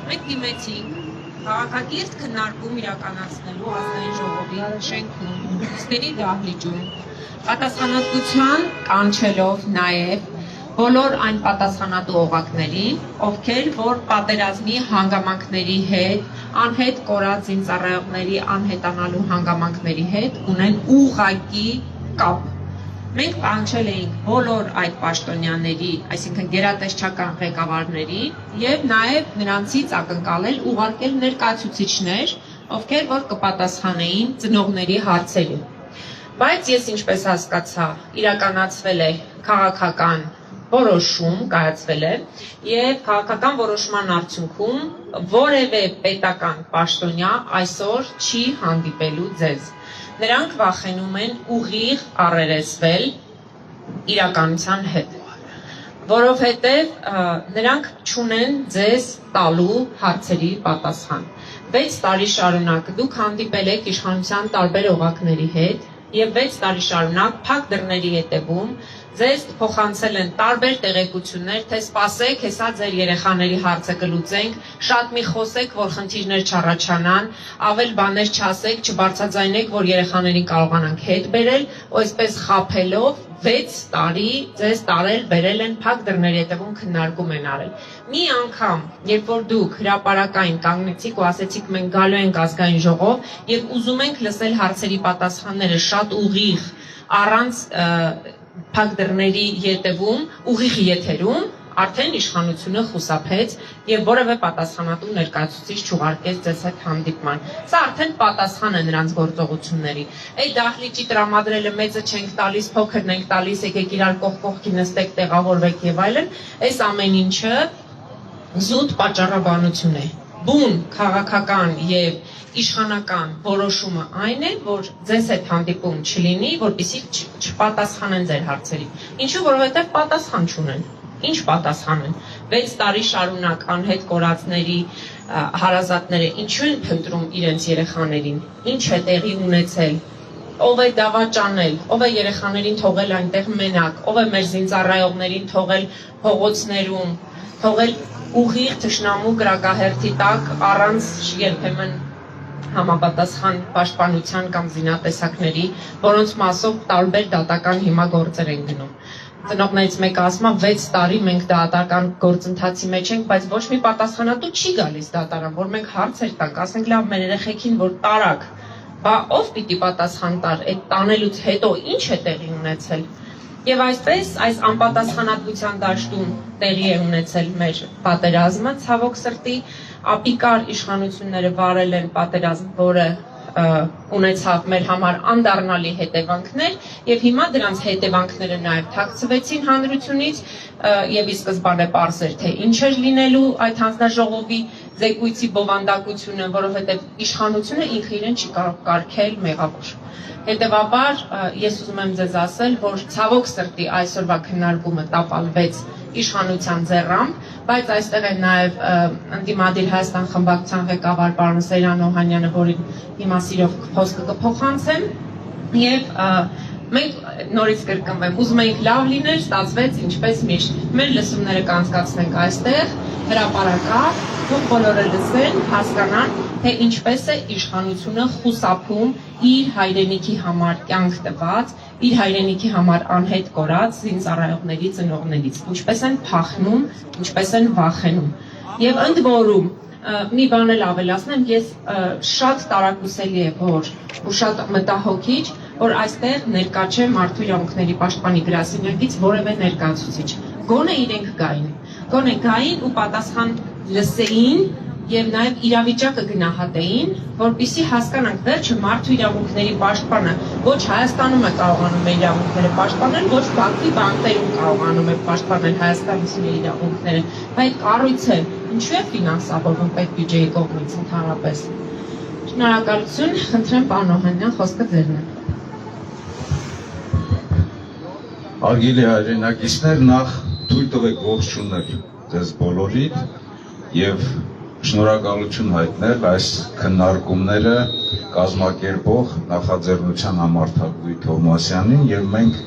Մենք դիմեցինք քաղաքակիրթ քննարկում իրականացնելու ազգային ժողովի շենքում, նիստերի դահլիճում, պատասխանատվության կանչելով նաև բոլոր այն պատասխանատու օղակներին, ովքեր որ պատերազմի հանգամանքների հետ, անհետ կորած զինծառայողների անհետանալու հանգամանքների հետ ունեն ուղղակի կապ։ Մենք կանչել էինք բոլոր այդ պաշտոնյաների, այսինքն գերատեսչական ղեկավարների եւ նաեւ նրանցից ակնկալել ուղարկել ներկայացուցիչներ, ովքեր որ կպատասխանեին ծնողների հարցերին։ Բայց ես ինչպես հասկացա, իրականացվել է քաղաքական որոշում կայացվել է եւ քաղաքական որոշման արդյունքում որևէ պետական պաշտոնյա այսօր չի հանդիպելու ձեզ։ Նրանք վախենում են ուղիղ առերեսվել իրականության հետ, որովհետեւ նրանք չունեն ձեզ տալու հարցերի պատասխան։ 6 տարի շարունակ դուք հանդիպել եք իշխանության տարբեր օղակների հետ եւ 6 տարի շարունակ փակ դռների հետևում ձեզ փոխանցել են տարբեր տեղեկություններ, թե սպասեք, հեսա ձեր երեխաների հարցը կլուծենք, շատ մի խոսեք, որ խնդիրներ չառաջանան, ավել բաներ չասեք, չբարձրաձայնեք, որ երեխաներին կարողանանք հետ բերել, ու այսպես խաբելով 6 տարի ձեզ տարել բերել են փակ դռների հետևում քննարկում են արել։ Մի անգամ, երբ որ դուք հրապարակային կանգնեցիք ու ասեցիք մենք գալու ենք ազգային ժողով եւ ուզում ենք լսել հարցերի պատասխանները շատ ուղիղ, առանց փակ դռների ետևում, ուղիղ եթերում, արդեն իշխանությունը խուսափեց եւ որևէ պատասխանատու ներկայացուցիչ չուղարկեց ձեզ հետ հանդիպման։ Սա արդեն պատասխան է նրանց գործողությունների։ Այդ դահլիճի տրամադրելը մեծը չենք տալիս, փոքրն ենք տալիս, եկեք իրար կողքի նստեք, տեղավորվեք եւ այլն, այս ամեն ինչը զուտ պատճառաբանություն է։ Բուն քաղաքական եւ իշխանական որոշումը այն է, որ ձեզ հետ հանդիպում չլինի, որպեսզի չպատասխանեն ձեր հարցերին։ Ինչու, որովհետեւ պատասխան չունեն։ Ինչ պատասխան են։ 6 տարի շարունակ անհետ կորածների հարազատները ինչու են փնտրում իրենց երեխաներին։ Ինչ է տեղի ունեցել։ Ով է դավաճանել, ով է երեխաներին թողել այնտեղ մենակ, ով է մեր զինծառայողներին թողել փողոցներում, թողել ուղիղ թշնամու գրակահերթի տակ առանց երբեմն համապատասխան պաշտպանության կամ զինատեսակների, որոնց մասով տարբեր դատական հիմա գործեր են գնում։ Ծնողներից մեկը ասում է 6 տարի մենք դատական գործընթացի մեջ ենք, բայց ոչ մի պատասխանատու չի գալիս դատարան, որ մենք հարցեր տանք, ասենք լավ մեր երեխեքին որ տարակ, բա ով պիտի պատասխան տար, այդ տանելուց հետո ինչ է տեղի ունեցել։ Եվ այսպես այս անպատասխանատվության դաշտում տեղի է ունեցել մեր պատերազմը, ցավոք սրտի, ապիկար իշխանությունները վարել են պատերազմ, որը ունեցավ մեր համար անդառնալի հետևանքներ եւ հիմա դրանց հետևանքները նաեւ թաքցվեցին հանրությունից եւ ի սկզբանե պարզ էր թե ինչ էր լինելու այդ հանձնաժողովի զեկույցի բովանդակությունը, որովհետեւ իշխանությունը ինքը իրեն չի կարող կարգել մեղավոր։ Հետևաբար ես ուզում եմ ձեզ ասել, որ ցավոք սրտի այսօրվա քննարկումը տապալվեց իշխանության ձեռամբ, բայց այստեղ է նաև ընդդիմադիր Հայաստան խմբակցության ղեկավար պարոն Սեյրան Օհանյանը, որին հիմա սիրով խոսքը կփոխանցեմ, եւ մենք նորից կրկնվեմ, ուզում էինք լավ լիներ, ստացվեց ինչպես միշտ։ Մեր լսումները կանցկացնենք այստեղ, հրապարակավ, թող բոլորը լսեն, հասկանան, թե ինչպես է իշխանությունը խուսափում իր հայրենիքի համար կյանք տված, իր հայրենիքի համար անհետ կորած զինծառայողների ծնողներից, ինչպես են փախնում, ինչպես են վախենում։ Եվ ընդ որում մի բան էլ ավելացնեմ, ես շատ տարակուսելի է, որ ու շատ մտահոգիչ, որ այստեղ ներկա չէ մարդու իրավունքների պաշտպանի գրասենյակից որևէ ներկայացուցիչ։ Գոնե իրենք գային ու պատասխան լսեին եւ նաեւ իրավիճակը գնահատեին, որպեսզի հասկանանք վերջը մարդու իրավունքների պաշտպանը ոչ Հայաստանում է կարողանում է իրավունքները պաշտպանել, ոչ Բաքվի բանկերում կարողանում է պաշտպանել Հայաստանի իրավունքները, բայց կառույցը ինչու է ֆինանսավորվում պետբյուջեի կողմից ընդհանրապես։ Շնորհակալություն, խնդրեմ պարոն Օհանյան, խոսքը ձերն է։ Արգելի հայրենակիցներ, նախ թույլ տվեք ողջունել ձեզ բոլորիդ եւ շնորհակալություն հայտնել այս քննարկումները կազմակերպող նախաձեռնության համարտակույր Թովմասյանին եւ մենք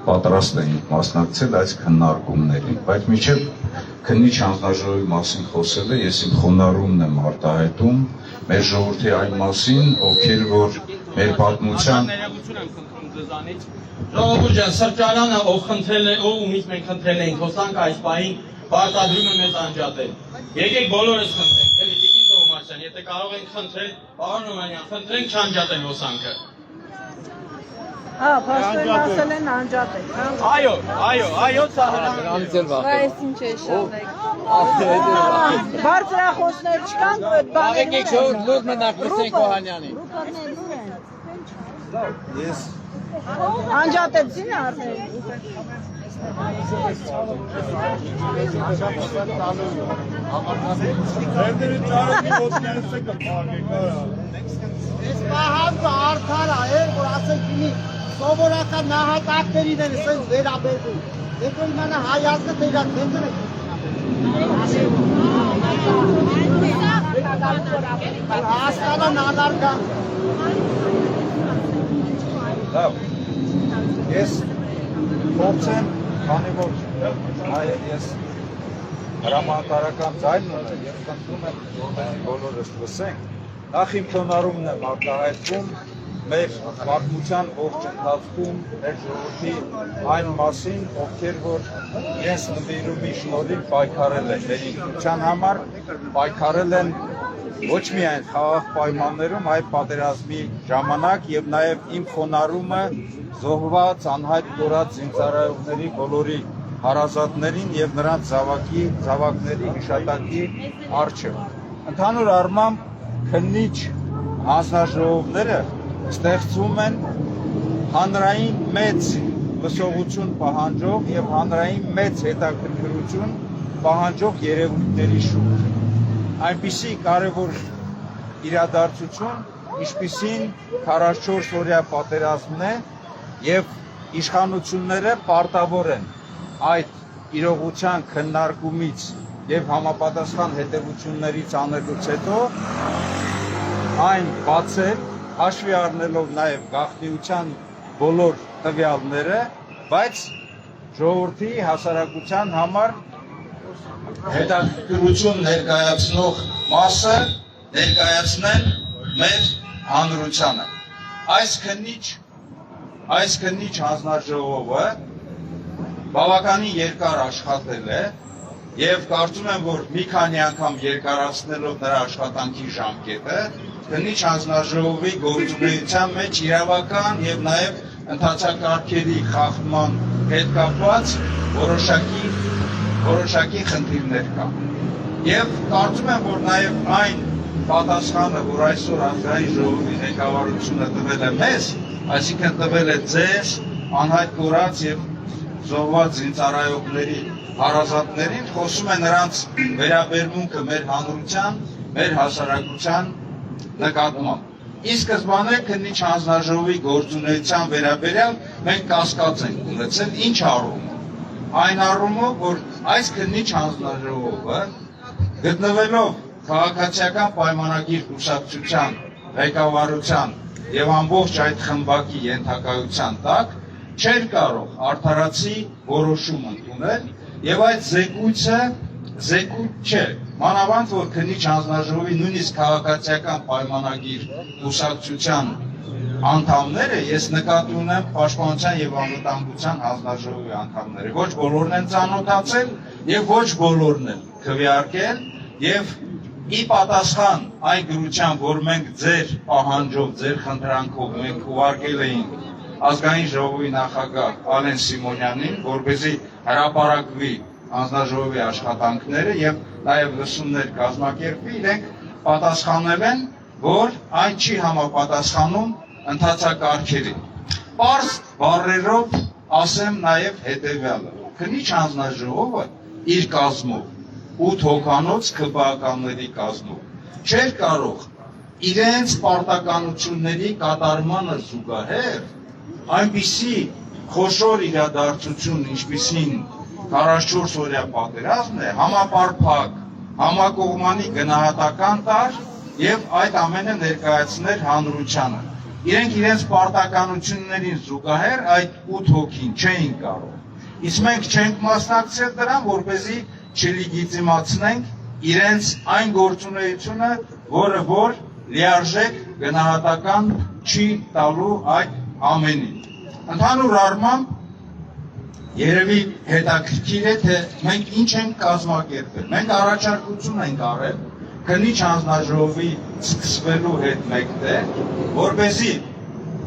պատրաստ էին մասնակցել այս քննարկումներին, բայց մինչև քննիչ հանձնաժողովի մասին խոսելը ես իմ խոնարհումն եմ արտահայտում մեր ժողովրդի այն մասին, ովքեր որ մեր պատմության Ժողովուրդ ջան, սրճարանը ով խնդրել է, ով ումից մենք խնդրել էինք, հոսանք այս պահին պարտադրում է մեզ անջատել։ Եկեք բոլորս խնդրենք, էլի Տիկին Թովմասյան, եթե կարող ենք խնդրել, պարոն Օմանյան, խնդրենք չանջատել հոսանքը։ Հա, փաստորեն ասել են անջատել, հա։ Այո, սա Բայց ինչ է շարունակել։ Բարձրախոսներ չկան, այդ բաները։ Եկեք շուտ լուր մնաք լսենք Օհանյանին։ Ես Անջատեցին արդեն։ Ես պահանջը արդար է, որ ասենք ինի սովորական նահատակներին են սենց վերաբերվում։ Դե որ իմանա հայազգը թե իրան դեմդր է։ Հասկանան անարգան։ Լավ, ես փորձեմ, քանի որ ես հրամանատարական ձայնն ունեմ և խնդրում եմ, որ մենք բոլորս լսենք, նախ իմ խոնարհումն եմ արտահայտվում մեր պատմության ողջ ընթացքում մեր ժողովրդի այն մասին, ովքեր որ իրենց նվիրումի շնորհիվ պայքարել են մեր ինքնության համար, պայքարել են ոչ միայն խաղաղ պայմաններում, այլ պատերազմի ժամանակ եւ նաեւ իմ խոնարհումը զոհված, անհայտ կորած զինծառայողների բոլորի հարազատներին եւ նրանց զավակների հիշատակի առջեւ։ Ընդհանուր առմամբ քննիչ հանձնաժողովները ստեղծում են հանրային մեծ լսողություն պահանջող եւ հանրային մեծ հետաքրքրություն պահանջող երևույթների շուրջ։ Այնպիսի կարևոր իրադարձություն, ինչպիսին 44 օրյա պատերազմն է եւ իշխանությունները պարտավոր են այդ իրողության քննարկումից եւ համապատասխան հետևություններից անելուց հետո այն բացել, հաշվի առնելով նաեւ գաղտնիության բոլոր տվյալները, բայց ժողովրդի հասարակության համար հետաքրքրություն ներկայացնող մասը ներկայացնել մեր հանրությանը։ Այս քննիչ հանձնաժողովը բավականին երկար աշխատել է եւ կարծում եմ, որ մի քանի անգամ երկարացնելով նրա աշխատանքի ժամկետը քննիչ հանձնաժողովի գործունեության մեջ իրավական եւ նաեւ ընթացակարգերի խախտման հետ կապված որոշակի խնդիրներ կան։ Եվ կարծում եմ, որ նաև այն պատասխանը, որ այսօր ազգային ժողովի ղեկավարությունը տվել է մեզ, այսինքն տվել է ձեզ, անհայտ կորած եւ զոհված զինծառայողների հարազատներին, խոսում է նրանց վերաբերմունքը մեր հանրության, մեր հասարակության նկատմամբ։ Ի սկզբանե քննիչ հանձնաժողովի գործունեության վերաբերյալ մենք կասկած ենք ունեցել ինչ առումով։ Այն առումով, որ այս քննիչ հանձնաժողովը գտնվելով քաղաքացիական պայմանագիր կուսակցության ղեկավարության եւ ամբողջ այդ խմբակի ենթակայության տակ չէր կարող արդարացի որոշում ընդունել եւ այդ զեկույցը զեկույց չէ։ Մանավանդ որ քննիչ հանձնաժողովի նույնիսկ քաղաքացիական պայմանագիր կուսակցության անդամները ես նկատի ունեմ Պաշտպանության եւ անվտանգության հանձնաժողովի անդամները։ Ոչ բոլորն են ծանոթացել եւ ոչ բոլորն են քվեարկել եւ ի պատասխան այն գրության, որ մենք ձեր պահանջով, ձեր խնդրանքով մենք ուղարկել էինք ազգային ժողովի նախագահ Ալեն Սիմոնյանին, որպեսզի հրապարակվի հանձնաժողովի աշխատանքները եւ նաեւ լսումներ կազմակերպվի, իրենք պատասխանել են, որ այն չի համապատասխանում ընթացակարգերին։ Պարզ բառերով ասեմ նաեւ հետեւյալը. քննիչ հանձնաժողովը իր կազմով 8 հոգանոց ԿՊԱ-ականների կազմով չէր կարող իրենց պարտականությունների կատարմանը զուգահեռ այնպիսի խոշոր իրադարձություն, ինչպիսին 44 օրյա պատերազմն է, համապարփակ, համակողմանի գնահատական տար եւ այդ ամենը ներկայացներ հանրությանը։ իրենք իրենց պարտականություններին զուգահեռ այդ 8 հոգին չէին կարող։ Իսկ մենք չենք մասնակցել դրան, որպեսզի չլեգիտիմացնենք իրենց այն գործունեությունը, որը որ լիարժեք գնահատական չի տալու այդ ամենին։ Ընդհանուր առմամբ երևի հետաքրքիր է, թե մենք ինչ ենք կազմակերպել։ Մենք առաջարկություն ենք արել քննիչ հանձնաժողովի սկսվելու հետ մեկտեղ, որպեսզի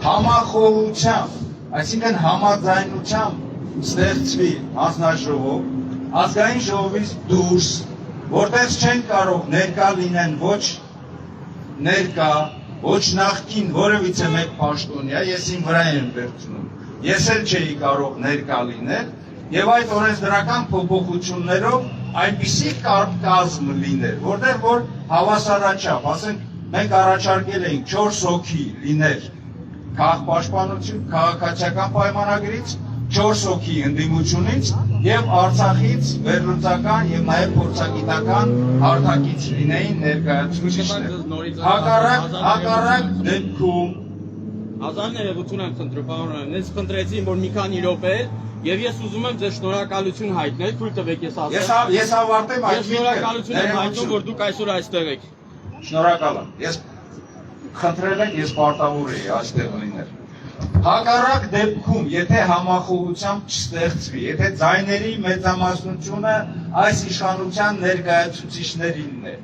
համախոհությամբ, այսինքն համաձայնությամբ ստեղծվի հանձնաժողով, ազգային ժողովից դուրս, որտեղ չեն կարող ներկա լինեն ոչ ներկա, ոչ նախկին որևիցե մեկ պաշտոնյա, ես իմ վրա եմ վերցնում, ես էլ չէի կարող ներկա լինել, եւ այդ օրենսդրական փոփոխություններով այնպիսի կազմ լիներ, որտեղ որ հավասարաչափ, ասենք մենք առաջարկել էինք 4 հոգի լիներ քաղաքապաշտպանություն, քաղաքացիական պայմանագրից, 4 հոգի ընդդիմությունից եւ Արցախից վերլուծական եւ նաեւ փորձագիտական հարթակից լինեին ներկայացուցիչներ։ Հակառակ դեպքում Ազան ներողություն եմ խնդրում, պարոն, ես խնդրեցի, որ մի քանի րոպե եւ ես ուզում եմ ձեզ շնորհակալություն հայտնել, թույլ տվեք ես ասեմ։ Ես ավարտեմ այդ միտքը։ Ես շնորհակալություն եմ հայտնում, որ դուք այսօր այստեղ եք։ Շնորհակալ եմ։ Ես խնդրել եմ, ես պարտավոր էի այստեղ լինել։ Հակառակ դեպքում, եթե համախոհությամբ չստեղծվի, եթե ձայների մեծամասնությունը այս իշխանության ներկայացուցիչներինն է,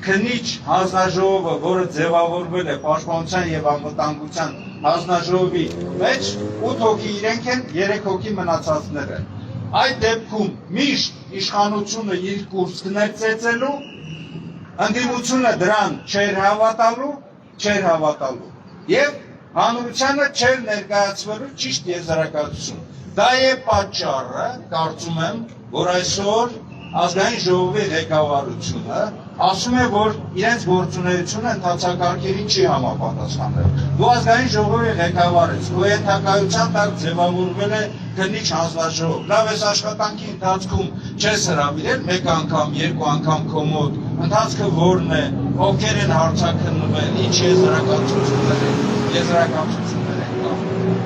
քննիչ հանձնաժողովը, որը ձևավորվել է Պաշտպանության եւ անվտանգության հանձնաժողովի մեջ, 8 հոգի իրենք են, 3 հոգի մնացածները։ Այդ դեպքում միշտ իշխանությունը իր կուրսքներ ծեծելու, ընդդիմությունը դրան չէր հավատալու եւ հանրությանը չէր ներկայացվելու ճիշտ եզրակացություն։ Դա է պատճառը, կարծում եմ, որ այսօր ազգային ժողովի ղեկավարությունը ասում է, որ իրենց գործունեությունը ընթացակարգերին չի համապատասխանել։ Դու ազգային ժողովի ղեկավար ես, քո ենթակայության տակ ձևավորվել է քննիչ հանձնաժողով։ Լավ ես աշխատանքի ընթացքում չես հրավիրել մեկ անգամ, երկու անգամ քո մոտ, ընթացքը որն է, ովքեր են հարցաքննվել, ինչ եզրակացություններ են կապ։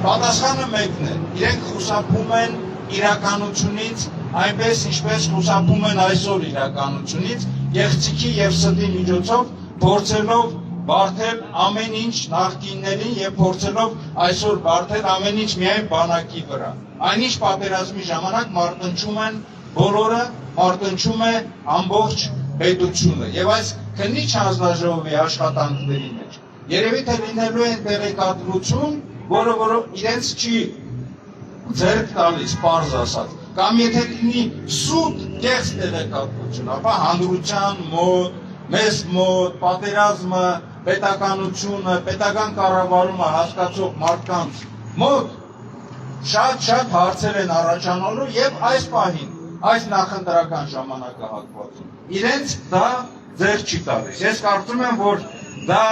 Պատասխանը մեկն է, իրենք խուսափում են իրականությունից, այնպես ինչպես խուսափում են այսօր իրականությունից, եղցիքի եւ ստի միջոցով փորձելով բարթել ամեն ինչ նախկիններին եւ փորձելով այսօր բարթել ամեն ինչ միայն բանակի վրա։ Այնինչ պատերազմի ժամանակ մարտնչում են բոլորը, մարտնչում է ամբողջ պետությունը եւ այս քննիչ հանձնաժողովի աշխատանքների մեջ երևի թե լինելու են տեղեկատվություն, որը իրենց չի ձեռք տալիս, պարզ ասած, կամ եթե լինի սուտ կեղծ տեղեկատվություն, ապա հանրության մոտ, մեզ մոտ, պատերազմը, պետականությունը, պետական կառավարումը հասկացող մարդկանց մոտ շատ հարցեր են առաջանալու եւ այս պահին, այս նախընտրական ժամանակահատվածում իրենց դա ձեռք չի տալիս։ Ես կարծում եմ, որ դա,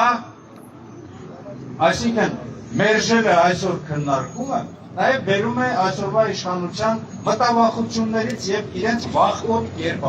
այսինքն մերժելը այսօր քննարկումը նաև բերում է այսօրվա իշխանության մտավախություններից եւ իրենց վախոտ կերպ